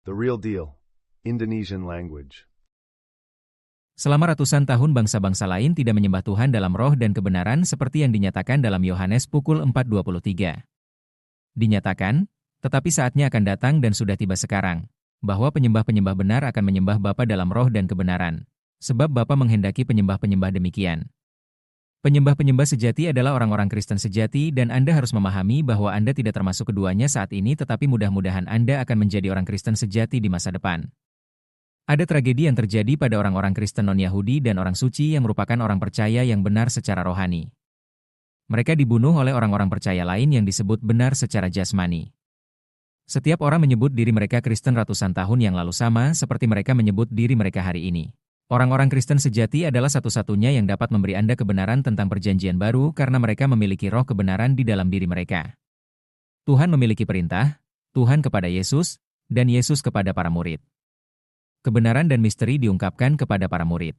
The real deal. Indonesian language. Selama ratusan tahun bangsa-bangsa lain tidak menyembah Tuhan dalam roh dan kebenaran seperti yang dinyatakan dalam Yohanes pukul 4:23. Dinyatakan, tetapi saatnya akan datang dan sudah tiba sekarang, bahwa penyembah-penyembah benar akan menyembah Bapa dalam roh dan kebenaran, sebab Bapa menghendaki penyembah-penyembah demikian. Penyembah-penyembah sejati adalah orang-orang Kristen sejati dan Anda harus memahami bahwa Anda tidak termasuk keduanya saat ini tetapi mudah-mudahan Anda akan menjadi orang Kristen sejati di masa depan. Ada tragedi yang terjadi pada orang-orang Kristen non-Yahudi dan orang suci yang merupakan orang percaya yang benar secara rohani. Mereka dibunuh oleh orang-orang percaya lain yang disebut benar secara jasmani. Setiap orang menyebut diri mereka Kristen ratusan tahun yang lalu sama seperti mereka menyebut diri mereka hari ini. Orang-orang Kristen sejati adalah satu-satunya yang dapat memberi Anda kebenaran tentang perjanjian baru karena mereka memiliki roh kebenaran di dalam diri mereka. Tuhan memiliki perintah, Tuhan kepada Yesus, dan Yesus kepada para murid. Kebenaran dan misteri diungkapkan kepada para murid.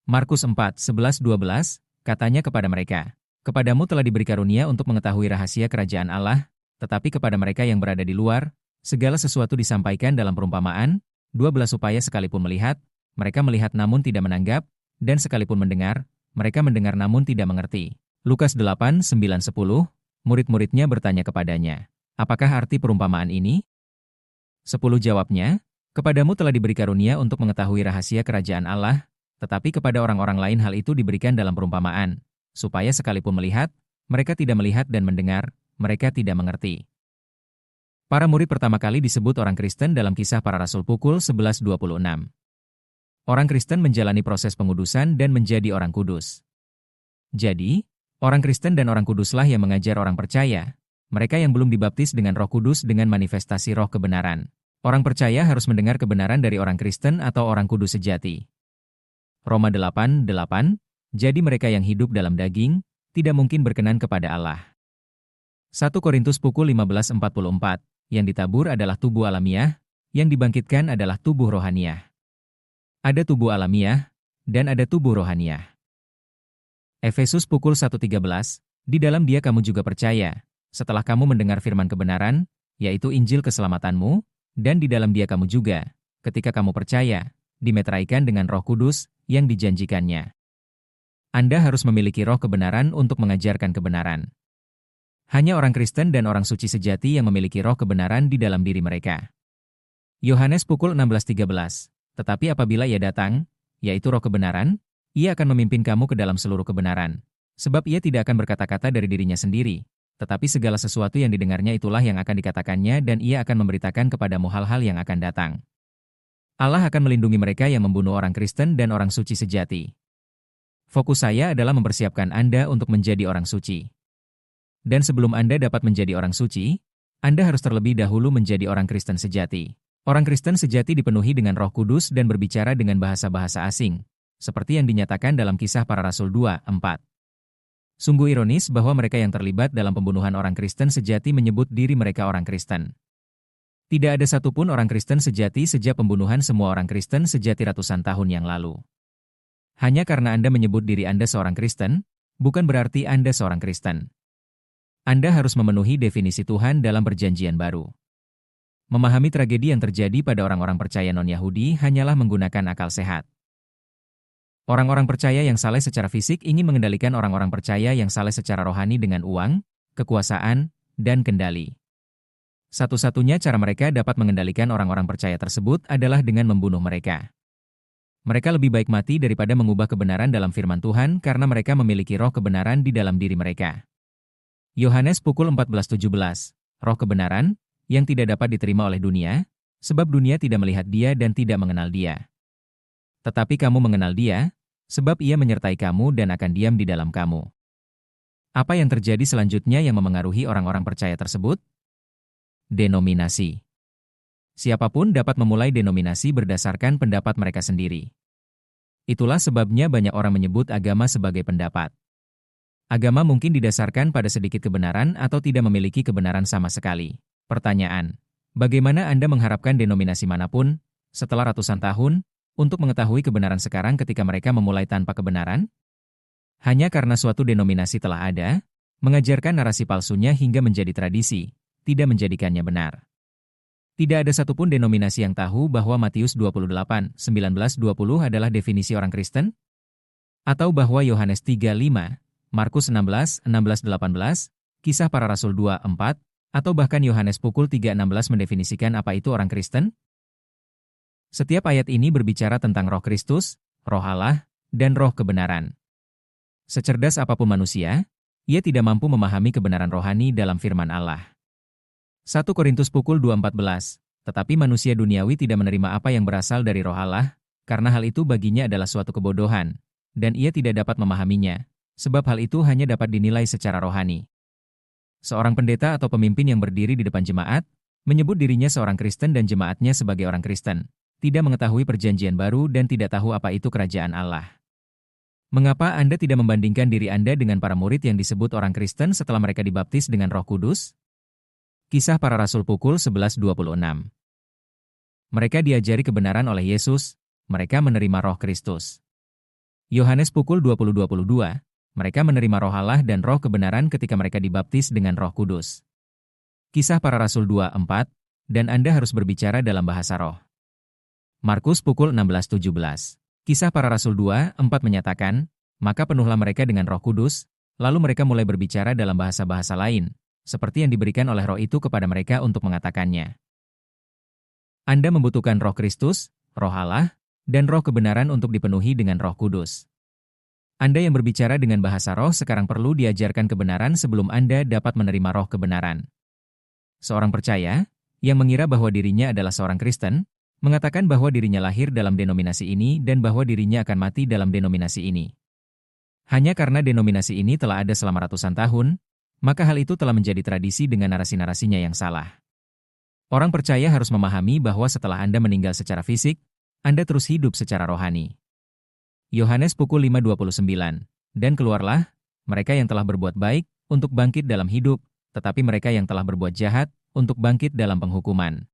Markus 4:11-12, katanya kepada mereka, "Kepadamu telah diberi karunia untuk mengetahui rahasia kerajaan Allah, tetapi kepada mereka yang berada di luar, segala sesuatu disampaikan dalam perumpamaan, 12 supaya sekalipun melihat, mereka melihat namun tidak menanggap, dan sekalipun mendengar, mereka mendengar namun tidak mengerti." Lukas 8:9-10, murid-muridnya bertanya kepadanya, "Apakah arti perumpamaan ini?" 10 jawabnya, "Kepadamu telah diberi karunia untuk mengetahui rahasia kerajaan Allah, tetapi kepada orang-orang lain hal itu diberikan dalam perumpamaan, supaya sekalipun melihat, mereka tidak melihat dan mendengar, mereka tidak mengerti." Para murid pertama kali disebut orang Kristen dalam Kisah Para Rasul pukul 11:26. Orang Kristen menjalani proses pengudusan dan menjadi orang kudus. Jadi, orang Kristen dan orang kuduslah yang mengajar orang percaya, mereka yang belum dibaptis dengan Roh Kudus dengan manifestasi roh kebenaran. Orang percaya harus mendengar kebenaran dari orang Kristen atau orang kudus sejati. Roma 8:8, jadi mereka yang hidup dalam daging, tidak mungkin berkenan kepada Allah. 1 Korintus pukul 15:44, yang ditabur adalah tubuh alamiah, yang dibangkitkan adalah tubuh rohaniah. Ada tubuh alamiah, dan ada tubuh rohaniah. Efesus pukul 1:13, di dalam Dia kamu juga percaya, setelah kamu mendengar firman kebenaran, yaitu Injil keselamatanmu, dan di dalam Dia kamu juga, ketika kamu percaya, dimeteraikan dengan Roh Kudus yang dijanjikannya. Anda harus memiliki roh kebenaran untuk mengajarkan kebenaran. Hanya orang Kristen dan orang suci sejati yang memiliki roh kebenaran di dalam diri mereka. Yohanes pukul 16:13, tetapi apabila Ia datang, yaitu roh kebenaran, Ia akan memimpin kamu ke dalam seluruh kebenaran. Sebab Ia tidak akan berkata-kata dari dirinya sendiri, tetapi segala sesuatu yang didengarnya itulah yang akan dikatakannya dan Ia akan memberitakan kepadamu hal-hal yang akan datang. Allah akan melindungi mereka yang membunuh orang Kristen dan orang suci sejati. Fokus saya adalah mempersiapkan Anda untuk menjadi orang suci. Dan sebelum Anda dapat menjadi orang suci, Anda harus terlebih dahulu menjadi orang Kristen sejati. Orang Kristen sejati dipenuhi dengan Roh Kudus dan berbicara dengan bahasa-bahasa asing, seperti yang dinyatakan dalam Kisah Para Rasul 2:4. Sungguh ironis bahwa mereka yang terlibat dalam pembunuhan orang Kristen sejati menyebut diri mereka orang Kristen. Tidak ada satupun orang Kristen sejati sejak pembunuhan semua orang Kristen sejati ratusan tahun yang lalu. Hanya karena Anda menyebut diri Anda seorang Kristen, bukan berarti Anda seorang Kristen. Anda harus memenuhi definisi Tuhan dalam Perjanjian Baru. Memahami tragedi yang terjadi pada orang-orang percaya non-Yahudi hanyalah menggunakan akal sehat. Orang-orang percaya yang saleh secara fisik ingin mengendalikan orang-orang percaya yang saleh secara rohani dengan uang, kekuasaan, dan kendali. Satu-satunya cara mereka dapat mengendalikan orang-orang percaya tersebut adalah dengan membunuh mereka. Mereka lebih baik mati daripada mengubah kebenaran dalam firman Tuhan karena mereka memiliki roh kebenaran di dalam diri mereka. Yohanes pukul 14:17, roh kebenaran, yang tidak dapat diterima oleh dunia, sebab dunia tidak melihat Dia dan tidak mengenal Dia. Tetapi kamu mengenal Dia, sebab Ia menyertai kamu dan akan diam di dalam kamu. Apa yang terjadi selanjutnya yang memengaruhi orang-orang percaya tersebut? Denominasi. Siapapun dapat memulai denominasi berdasarkan pendapat mereka sendiri. Itulah sebabnya banyak orang menyebut agama sebagai pendapat. Agama mungkin didasarkan pada sedikit kebenaran atau tidak memiliki kebenaran sama sekali. Pertanyaan, bagaimana Anda mengharapkan denominasi manapun, setelah ratusan tahun, untuk mengetahui kebenaran sekarang ketika mereka memulai tanpa kebenaran? Hanya karena suatu denominasi telah ada, mengajarkan narasi palsunya hingga menjadi tradisi, tidak menjadikannya benar. Tidak ada satupun denominasi yang tahu bahwa Matius 28, 19-20 adalah definisi orang Kristen? Atau bahwa Yohanes 3:5, Markus 16, 16-18, Kisah Para Rasul 2:4, atau bahkan Yohanes pukul 3:16 mendefinisikan apa itu orang Kristen? Setiap ayat ini berbicara tentang Roh Kristus, Roh Allah, dan Roh kebenaran. Secerdas apapun manusia, ia tidak mampu memahami kebenaran rohani dalam firman Allah. 1 Korintus pukul 2:14, tetapi manusia duniawi tidak menerima apa yang berasal dari Roh Allah, karena hal itu baginya adalah suatu kebodohan, dan ia tidak dapat memahaminya, sebab hal itu hanya dapat dinilai secara rohani. Seorang pendeta atau pemimpin yang berdiri di depan jemaat, menyebut dirinya seorang Kristen dan jemaatnya sebagai orang Kristen, tidak mengetahui perjanjian baru dan tidak tahu apa itu kerajaan Allah. Mengapa Anda tidak membandingkan diri Anda dengan para murid yang disebut orang Kristen setelah mereka dibaptis dengan Roh Kudus? Kisah Para Rasul pukul 11:26. Mereka diajari kebenaran oleh Yesus, mereka menerima Roh Kristus. Yohanes pukul 20:22, mereka menerima Roh Allah dan Roh kebenaran ketika mereka dibaptis dengan Roh Kudus. Kisah Para Rasul 2:4, dan Anda harus berbicara dalam bahasa roh. Markus pukul 16:17. Kisah Para Rasul 2:4 menyatakan, maka penuhlah mereka dengan Roh Kudus, lalu mereka mulai berbicara dalam bahasa-bahasa lain, seperti yang diberikan oleh Roh itu kepada mereka untuk mengatakannya. Anda membutuhkan Roh Kristus, Roh Allah, dan Roh kebenaran untuk dipenuhi dengan Roh Kudus. Anda yang berbicara dengan bahasa roh sekarang perlu diajarkan kebenaran sebelum Anda dapat menerima Roh kebenaran. Seorang percaya, yang mengira bahwa dirinya adalah seorang Kristen, mengatakan bahwa dirinya lahir dalam denominasi ini dan bahwa dirinya akan mati dalam denominasi ini. Hanya karena denominasi ini telah ada selama ratusan tahun, maka hal itu telah menjadi tradisi dengan narasi-narasinya yang salah. Orang percaya harus memahami bahwa setelah Anda meninggal secara fisik, Anda terus hidup secara rohani. Yohanes pukul 5:29, dan keluarlah, mereka yang telah berbuat baik, untuk bangkit dalam hidup, tetapi mereka yang telah berbuat jahat, untuk bangkit dalam penghukuman.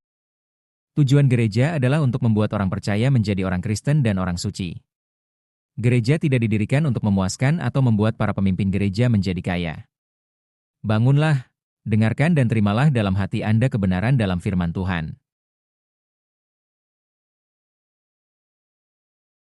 Tujuan gereja adalah untuk membuat orang percaya menjadi orang Kristen dan orang suci. Gereja tidak didirikan untuk memuaskan atau membuat para pemimpin gereja menjadi kaya. Bangunlah, dengarkan dan terimalah dalam hati Anda kebenaran dalam firman Tuhan.